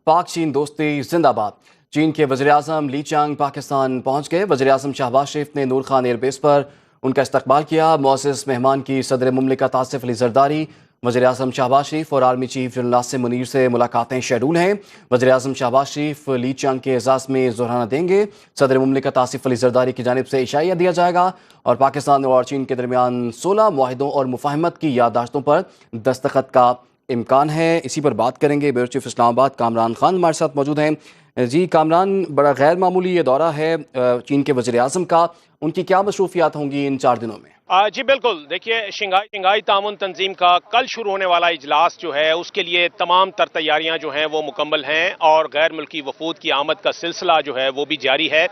पाक चीन दोस्ती जिंदाबाद। चीन के वज़ीर-ए-आज़म ली चियांग पाकिस्तान पहुंच गए। वज़ीर-ए-आज़म शहबाज शरीफ ने नूर खान एयरबेस पर उनका इस्तकबाल किया। मुअज़्ज़ज़ मेहमान की सदर मुमलिकत आसिफ अली ज़रदारी, वज़ीर-ए-आज़म शहबाज शरीफ और आर्मी चीफ जनरल नासिम मुनीर से मुलाकातें शेड्यूल हैं। वज़ीर-ए-आज़म शहबाज शरीफ ली चियांग के एजाज़ में ज़ोराना देंगे। सदर मुमलिकत आसिफ अली ज़रदारी की जानिब से इशाइया दिया जाएगा और पाकिस्तान और चीन के दरमियान 16 मुआहिदों और मुफाहमत की याददाश्तों पर दस्तखत का इम्कान है। इसी पर बात करेंगे। ब्यूरो चीफ इस्लामाबाद कामरान खान हमारे साथ मौजूद हैं। जी कामरान, बड़ा गैर मामूली ये दौरा है चीन के वज़ीर-ए-आज़म का, उनकी क्या मसरूफियात होंगी इन 4 दिनों में? जी बिल्कुल, देखिए शंघाई ताउन तंजीम का कल शुरू होने वाला इजलास जो है उसके लिए तमाम तर तैयारियां जो हैं वो मुकम्मल हैं और गैर मुल्की वफूद की आमद का सिलसिला जो है वो भी जारी है।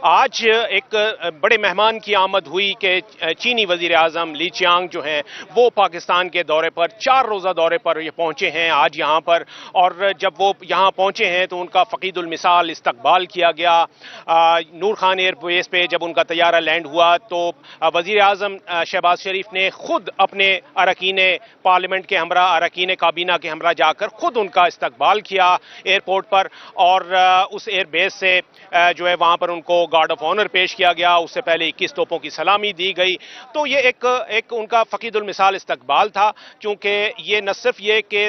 आज एक बड़े मेहमान की आमद हुई कि चीनी वज़ीर-ए-आज़म ली चियांग जो हैं वो पाकिस्तान के दौरे पर 4 रोज़ा दौरे पर ये पहुंचे हैं आज यहाँ पर, और जब वो यहाँ पहुंचे हैं तो उनका फ़कीदुल मिसाल इस्तकबाल किया गया। नूर खान एयरबेस पे जब उनका तैयारा लैंड हुआ तो वज़ीर-ए-आज़म शहबाज शरीफ ने खुद अपने अरकीन पार्लियामेंट के हमरा, अरकीन काबीना के हमरा जाकर खुद उनका इस्तकबाल किया एयरपोर्ट पर, और उस एयरबेस से जो है वहाँ पर उनको गार्ड ऑफ ऑनर पेश किया गया। उससे पहले 21 तोपों की सलामी दी गई। तो ये एक उनका फ़कीदुल मिसाल इस्तकबाल था, क्योंकि ये न सिर्फ ये कि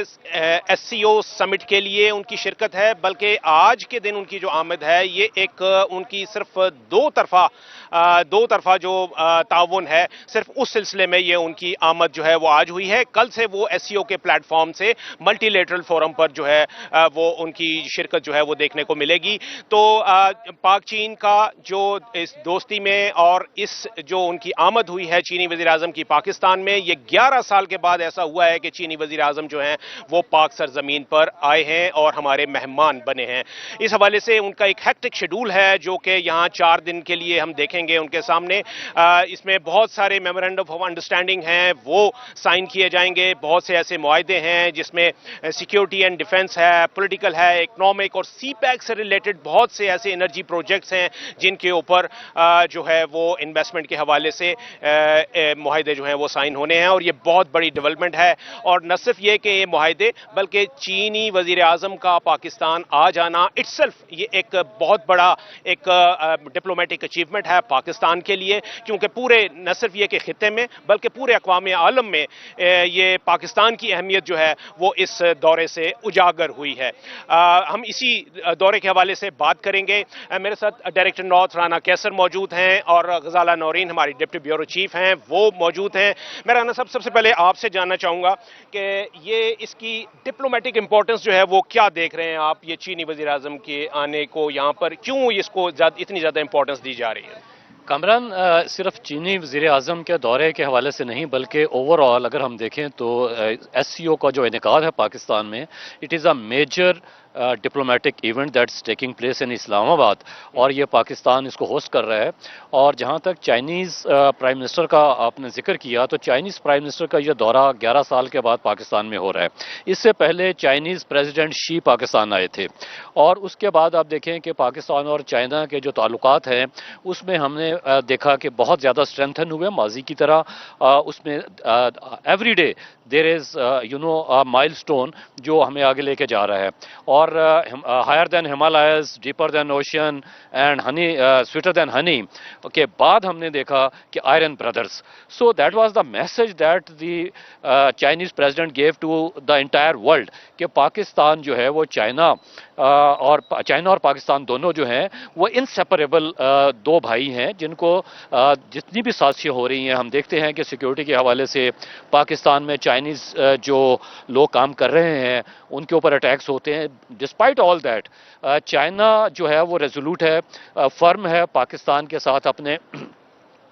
SCO समिट के लिए उनकी शिरकत है, बल्कि आज के दिन उनकी जो आमद है ये एक उनकी सिर्फ दो तरफा जो ताउन है, सिर्फ उस सिलसिले में ये उनकी आमद जो है वो आज हुई है। कल से वो SCO के प्लेटफॉर्म से मल्टीलेटरल फोरम पर जो है वो उनकी शिरकत जो है वो देखने को मिलेगी। तो पाक चीन का जो इस दोस्ती में और इस जो उनकी आमद हुई है चीनी वज़ीर-ए-आज़म की पाकिस्तान में, ये 11 साल के बाद ऐसा हुआ है कि चीनी वज़ीर-ए-आज़म जो हैं वो पाक सरजमीन पर आए हैं और हमारे मेहमान बने हैं। इस हवाले से उनका एक हेक्टिक शेड्यूल है जो कि यहाँ 4 दिन के लिए हम देखेंगे उनके सामने। इसमें बहुत सारे मेमोरेंडम ऑफ अंडरस्टैंडिंग हैं वो साइन किए जाएंगे। बहुत से ऐसे मुआहदे हैं जिसमें सिक्योरिटी एंड डिफेंस है, पॉलिटिकल है, इकोनॉमिक और CPEC से रिलेटेड बहुत से ऐसे एनर्जी प्रोजेक्ट्स हैं जिनके ऊपर जो है वो इन्वेस्टमेंट के हवाले से मुआहदे जो हैं वो साइन होने हैं, और ये बहुत बड़ी डेवलपमेंट है। और न सिर्फ ये कि ये मुआहदे, बल्कि चीनी वज़ीर-ए-आज़म का पाकिस्तान आ जाना इटसेल्फ ये एक बहुत बड़ा एक डिप्लोमेटिक अचीवमेंट है पाकिस्तान के लिए, क्योंकि पूरे न सिर्फ ये कि खित्ते में बल्कि पूरे अक़वाम आलम में ये पाकिस्तान की अहमियत जो है वो इस दौरे से उजागर हुई है। हम इसी दौरे के हवाले से बात करेंगे। मेरे साथ डायरेक्टर नॉर्थ राना कैसर मौजूद हैं और गजाला नौरीन हमारी डिप्टी ब्यूरो चीफ हैं वो मौजूद हैं। मैं राना साहब सबसे पहले आपसे जानना चाहूँगा कि ये इसकी डिप्लोमेटिक इंपॉर्टेंस जो है वो क्या देख रहे हैं आप, ये चीनी वज़ीर-ए-आज़म के आने को यहाँ पर क्यों इसको इतनी ज़्यादा इंपॉर्टेंस दी जा रही है? कामरान, सिर्फ चीनी वज़ीर-ए-आज़म के दौरे के हवाले से नहीं बल्कि ओवरऑल अगर हम देखें तो SCO का जो इनेकाद है पाकिस्तान में, it is a major diplomatic event that's taking place in Islamabad, और ये पाकिस्तान इसको होस्ट कर रहा है। और जहाँ तक चाइनीज़ प्राइम मिनिस्टर का आपने जिक्र किया, तो चाइनीज़ प्राइम मिनिस्टर का ये दौरा 11 साल के बाद पाकिस्तान में हो रहा है। इससे पहले चाइनीज़ प्रेसिडेंट शी पाकिस्तान आए थे, और उसके बाद आप देखें कि पाकिस्तान और चाइना के जो ताल्लुकात हैं उसमें हमने देखा कि बहुत ज़्यादा स्ट्रेंथन हुए माजी की तरह। उसमें every day there is milestone जो हमें आगे लेके जा रहा है। और higher than Himalayas, deeper than ocean and honey, sweeter than honey के बाद हमने देखा कि iron brothers. So that was the message that the Chinese president gave to the entire world कि पाकिस्तान जो है वो चाइना और पाकिस्तान दोनों जो हैं वो इनसेपरेबल दो भाई हैं, जिनको जितनी भी साजिशें हो रही हैं हम देखते हैं कि सिक्योरिटी के हवाले से पाकिस्तान में चाइनीज़ जो लोग काम कर रहे हैं उनके ऊपर अटैक्स होते हैं। डिस्पाइट ऑल दैट चाइना जो है वो रेजोल्यूट है, फर्म है पाकिस्तान के साथ अपने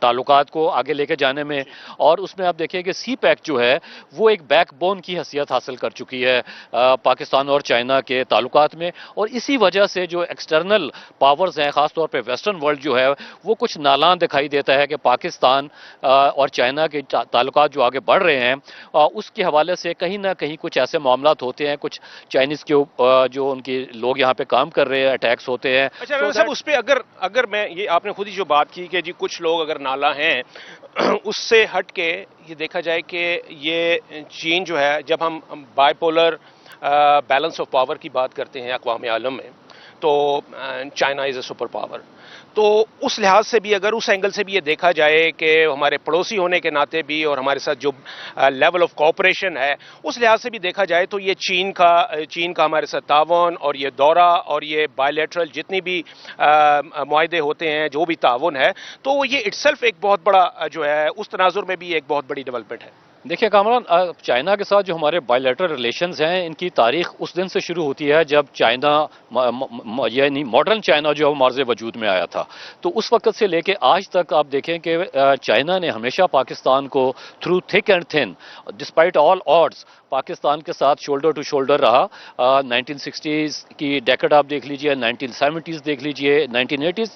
ताल्लुकात को आगे लेके जाने में। और उसमें आप देखिए कि CPEC जो है वो एक बैकबोन की हैसियत हासिल कर चुकी है पाकिस्तान और चाइना के ताल्लुकात में। और इसी वजह से जो एक्सटर्नल पावर्स हैं, ख़ासतौर पे वेस्टर्न वर्ल्ड जो है वो कुछ नालान दिखाई देता है कि पाकिस्तान और चाइना के ताल्लुकात जो आगे बढ़ रहे हैं उसके हवाले से कहीं ना कहीं कुछ ऐसे मामलात होते हैं, कुछ चाइनीज़ के जो उनके लोग यहाँ पे काम कर रहे हैं अटैक्स होते हैं। अच्छा सब उस पर अगर मैं ये आपने खुद ही जो बात की कि जी कुछ लोग अगर नाला हैं उससे हट के ये देखा जाए कि ये चीन जो है, जब हम बाइपोलर बैलेंस ऑफ पावर की बात करते हैं अक़वाम आलम में, तो China is a super power. तो उस लिहाज से भी, अगर उस एंगल से भी ये देखा जाए कि हमारे पड़ोसी होने के नाते भी और हमारे साथ जो लेवल ऑफ कोऑपरेशन है, उस लिहाज से भी देखा जाए तो ये चीन का हमारे साथ तावन और ये दौरा और ये बायलैटरल जितनी भी मुआहदे होते हैं, जो भी तावन है, तो ये इटसेल्फ एक बहुत बड़ा जो है, उस तनाजुर में भी एक बहुत बड़ी डेवलपमेंट है। देखिए कामरान, चाइना के साथ जो हमारे बायलैटरल रिलेशंस हैं, इनकी तारीख उस दिन से शुरू होती है जब चाइना यानी मॉडर्न चाइना जो है मार्ज़ वजूद में आया था। तो उस वक्त से लेके आज तक आप देखें कि चाइना ने हमेशा पाकिस्तान को through thick and thin, despite all odds, Pakistan के साथ शोल्डर टू शोल्डर रहा। 1960s की डेकेड आप देख लीजिए, 1970s देख लीजिए, 1980s,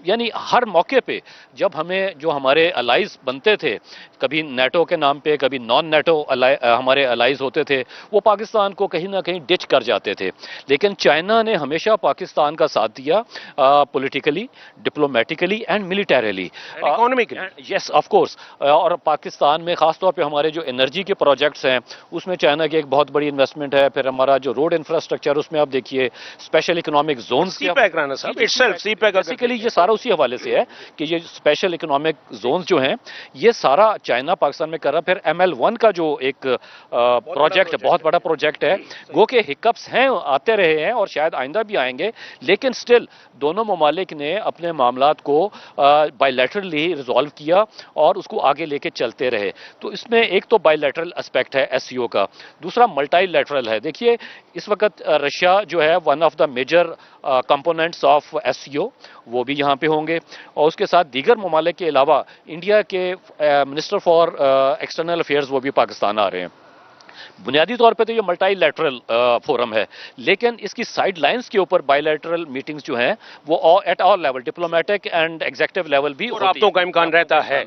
यानी हर मौके पे जब हमें जो हमारे अलाइज बनते थे, कभी नेटो के नाम पे, कभी नॉन नेटो हमारे अलाइज होते थे, वो पाकिस्तान को कहीं ना कहीं डिच कर जाते थे। लेकिन चाइना ने हमेशा पाकिस्तान का साथ दिया, politically, diplomatically and militarily, economically. Yes of course. और पाकिस्तान में खासतौर पे हमारे जो एनर्जी के प्रोजेक्ट्स हैं, उसमें चाइना की एक बहुत बड़ी इन्वेस्टमेंट है। फिर हमारा जो रोड इंफ्रास्ट्रक्चर, उसमें आप देखिए स्पेशल इकोनॉमिक जोन्स, बेसिकली ये सारा उसी हवाले से है कि ये स्पेशल इकोनॉमिक जोन्स जो हैं, ये सारा चाइना पाकिस्तान में कर रहा है। फिर ML1 का जो एक प्रोजेक्ट, बहुत बड़ा प्रोजेक्ट है, गो के हिकअप्स हैं, आते रहे हैं और शायद आइंदा भी आएंगे, लेकिन स्टिल दोनों ममालिक ने अपने मामलात को बायलैटरली रिजॉल्व किया और उसको आगे लेके चलते रहे। तो इसमें एक तो बायलैटरल एस्पेक्ट है SCO का, दूसरा मल्टीलैटरल है। देखिए इस वक्त रशिया जो है one of the major components of SCO, वो भी यहाँ पे होंगे, और उसके साथ दीगर ममालिक के अलावा इंडिया के मिनिस्टर फॉर एक्सटर्नल अफेयर्स वो भी पाकिस्तान आ रहे हैं। बुनियादी तौर पे तो ये मल्टीलैटरल फोरम है, लेकिन इसकी साइड लाइंस के ऊपर बायलैटरल मीटिंग्स जो हैं वो at all level, diplomatic and executive level भी राब्तों का इम्कान रहता है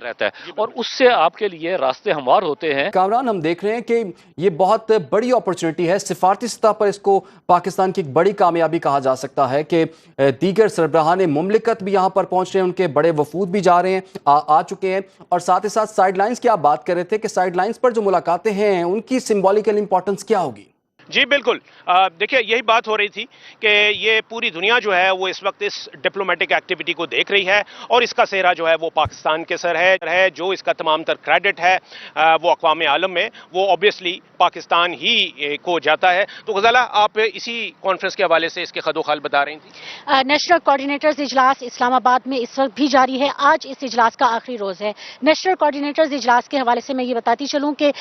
और उससे आपके लिए रास्ते हमवार होते हैं। कामरान, हम देख रहे हैं कि ये बहुत बड़ी अपॉर्चुनिटी है, सिफारती सतह पर इसको पाकिस्तान की एक बड़ी कामयाबी कहा जा सकता है कि दीगर सरबराहान मुमलिकत भी यहाँ पर पहुंच रहे हैं, उनके बड़े वफूद भी जा रहे हैं, आ चुके हैं, और साथ ही साथ साइडलाइंस की आप बात कर रहे थे कि साइडलाइंस पर जो मुलाकातें हैं उनकी सिंबॉलिकल इंपॉर्टेंस क्या होगी? जी बिल्कुल, देखिए यही बात हो रही थी कि ये पूरी दुनिया जो है वो इस वक्त इस डिप्लोमेटिक एक्टिविटी को देख रही है और इसका सेहरा जो है वो पाकिस्तान के सर है। जो इसका तमाम तर क्रेडिट है वो अक़वाम आलम में, वो ऑब्वियसली पाकिस्तान ही को जाता है। तो गज़ाला, आप इसी कॉन्फ्रेंस के हवाले से इसके खदोखाल बता रही थी। नेशनल कोऑर्डिनेटर्स इजलास इस्लामाबाद में इस वक्त भी जारी है। आज इस इजलास का आखिरी रोज है। नेशनल कोऑर्डिनेटर्स इजलास के हवाले से मैं ये बताती चलूँ कि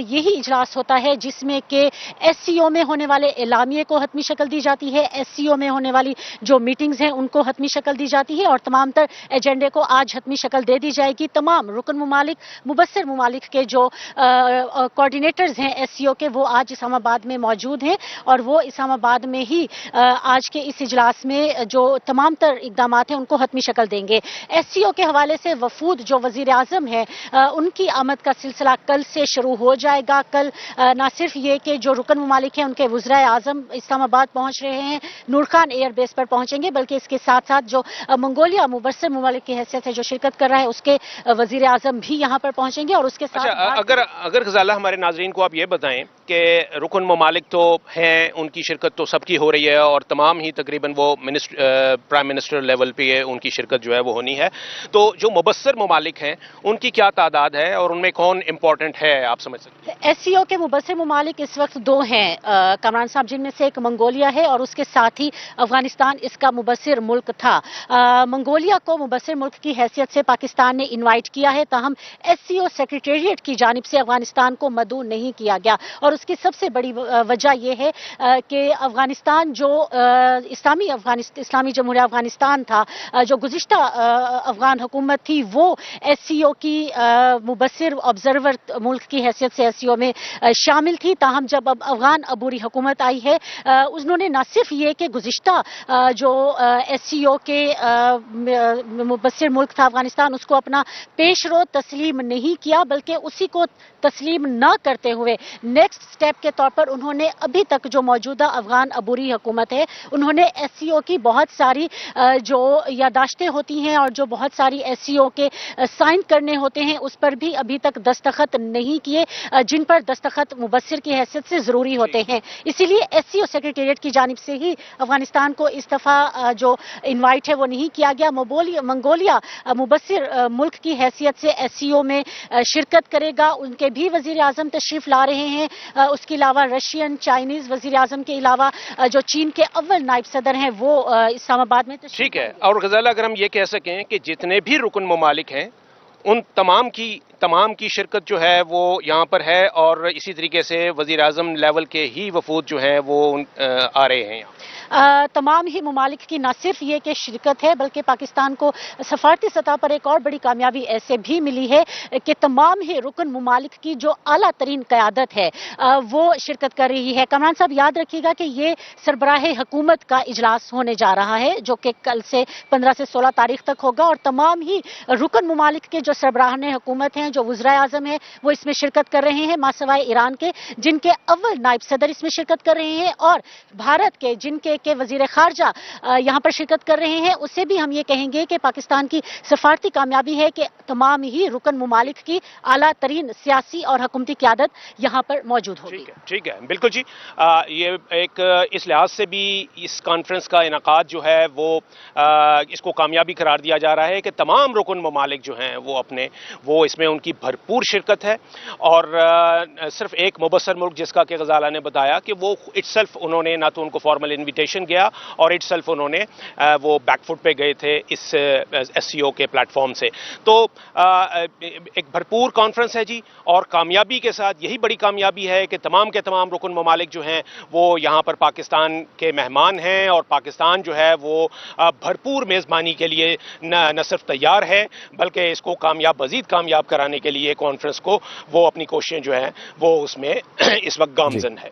यही इजलास होता है जिसमें कि SCO में होने वाले एलामिये को हतमी शक्ल दी जाती है, SCO में होने वाली जो मीटिंग्स हैं उनको हतमी शक्ल दी जाती है और तमाम तर एजेंडे को आज हतमी शक्ल दे दी जाएगी। तमाम रुकन ममालिक, मुबस्सिर ममालिक के जो कोऑर्डिनेटर्स हैं SCO के, वो आज इस्लामाबाद में मौजूद हैं और वो इस्लामाबाद में ही आज के इस इजलास में जो तमाम तर इकदाम हैं उनको हतमी शक्ल देंगे। SCO के हवाले से वफूद जो वजीर आजम है उनकी आमद का सिलसिला कल से शुरू हो जाएगा। कल ना सिर्फ ये कि जो रुकन ममालिक हैं उनके वज़ीर आज़म इस्लामाबाद पहुंच रहे हैं, नूर खान एयर बेस पर पहुंचेंगे, बल्कि इसके साथ साथ जो मंगोलिया मुबस्सिर ममालिक की हैसियत है जो शिरकत कर रहा है उसके वज़ीर आज़म भी यहाँ पर पहुंचेंगे। और उसके साथ अगर गज़ाला हमारे नाज़रीन को आप ये बताएं कि रुकन ममालिक तो हैं, उनकी शिरकत तो सबकी हो रही है और तमाम ही तकरीबन वो प्राइम मिनिस्टर लेवल पे उनकी शिरकत जो है वो होनी है, तो जो मुबस्सिर ममालिक हैं उनकी क्या तादाद है और उनमें कौन इंपॉर्टेंट है, आप समझ सकते हैं? SCO के मुबस्सिर ममालिक इस वक्त दो हैं कामरान साहब, जिनमें से एक मंगोलिया है और उसके साथ ही अफगानिस्तान इसका मुबस्सिर मुल्क था। मंगोलिया को मुबस्सिर मुल्क की हैसियत से पाकिस्तान ने इनवाइट किया है, ताहम SCO सेक्रेटेरिएट की जानिब से अफगानिस्तान को मदऊ नहीं किया गया और उसकी सबसे बड़ी वजह यह है कि अफगानिस्तान जो इस्लामी जमहूरिया अफगानिस्तान था, जो गुज़िश्ता अफगान हुकूमत थी, वो SCO की मुबस्सिर ऑब्जर्वर मुल्क की हैसियत से SCO में शामिल थी। ताहम जब अब अफगान अबूरी हुकूमत आई है, उन्होंने न सिर्फ ये कि गुज़िश्ता जो SCO के मुबस्सिर मुल्क था अफगानिस्तान, उसको अपना पेशरो तस्लीम नहीं किया, बल्कि उसी को तस्लीम न करते हुए नेक्स्ट स्टेप के तौर पर उन्होंने अभी तक जो मौजूदा अफगान अबूरी हुकूमत है, उन्होंने SCO की बहुत सारी जो यादाश्तें होती हैं और जो बहुत सारी SCO के साइन करने होते हैं, उस पर भी अभी तक दस्तखत नहीं किए, जिन पर दस्तखत मुबस्सिर की हैसियत से ज़रूरी होते हैं। इसीलिए एससीओ सेक्रेटेरिएट की जानिब से ही अफगानिस्तान को इस दफ़ा जो इनवाइट है वो नहीं किया गया। मंगोलिया मुबस्सिर मुल्क की हैसियत से एससीओ में शिरकत करेगा। उनके भी वजीर आजम तशरीफ ला रहे हैं। उसके अलावा रशियन, चाइनीज वजीर आजम के अलावा जो चीन के अव्वल नायब सदर हैं वो इस्लामाबाद में तशरीफ ठीक है। और गजाला, अगर हम ये कह सकें कि जितने भी रुकन ममालिक हैं उन तमाम की शिरकत जो है वो यहाँ पर है, और इसी तरीके से वजीर आजम लेवल के ही वफूद जो हैं वो आ रहे हैं यहाँ। तमाम ही ममालिक की न सिर्फ ये कि शिरकत है, बल्कि पाकिस्तान को सफारती सतह पर एक और बड़ी कामयाबी ऐसे भी मिली है कि तमाम ही रुकन ममालिक की जो आला तरीन क़यादत है वो शिरकत कर रही है। कमरान साहब, याद रखिएगा कि ये सरबराह हुकूमत का इजलास होने जा रहा है जो कि कल से 15 से 16 तारीख तक होगा, और तमाम ही रुकन ममालिक के जो सरबराहान हुकूमत हैं, जो वज़राए आज़म हैं, वो इसमें शिरकत कर रहे हैं, मासवाए ईरान के जिनके अव्वल नायब सदर इसमें शिरकत कर रहे हैं, और भारत के जिनके वजीर खारजा यहाँ पर शिरकत कर रहे हैं। उससे भी हम ये कहेंगे कि पाकिस्तान की सफारती कामयाबी है कि तमाम ही रुकन ममालिक की आला तरीन सियासी और हुकूमती क़यादत यहाँ पर मौजूद होगी। ठीक है, बिल्कुल जी। ये एक इस लिहाज से भी इस कॉन्फ्रेंस का इनकाद जो है वो इसको कामयाबी करार दिया जा रहा है कि तमाम रुकन ममालिक जो हैं वो इसमें उनकी भरपूर शिरकत है, और सिर्फ एक मुबस्सर मुल्क जिसका कि गजाला ने बताया कि वो इटसेल्फ उन्होंने ना तो उनको फॉर्मल इन्विटेशन गया और इटसेल्फ उन्होंने वो बैकफुट पे गए थे इस एससीओ के प्लेटफॉर्म से। तो एक भरपूर कॉन्फ्रेंस है जी, और कामयाबी के साथ यही बड़ी कामयाबी है कि तमाम के तमाम रुकन ममालिक जो हैं वो यहाँ पर पाकिस्तान के मेहमान हैं, और पाकिस्तान जो है वो भरपूर मेज़बानी के लिए न सिर्फ तैयार है बल्कि इसको मज़ीद कामयाब कराने के लिए कॉन्फ्रेंस को वो अपनी कोशिशें जो हैं वो उसमें इस वक्त गामज़न है।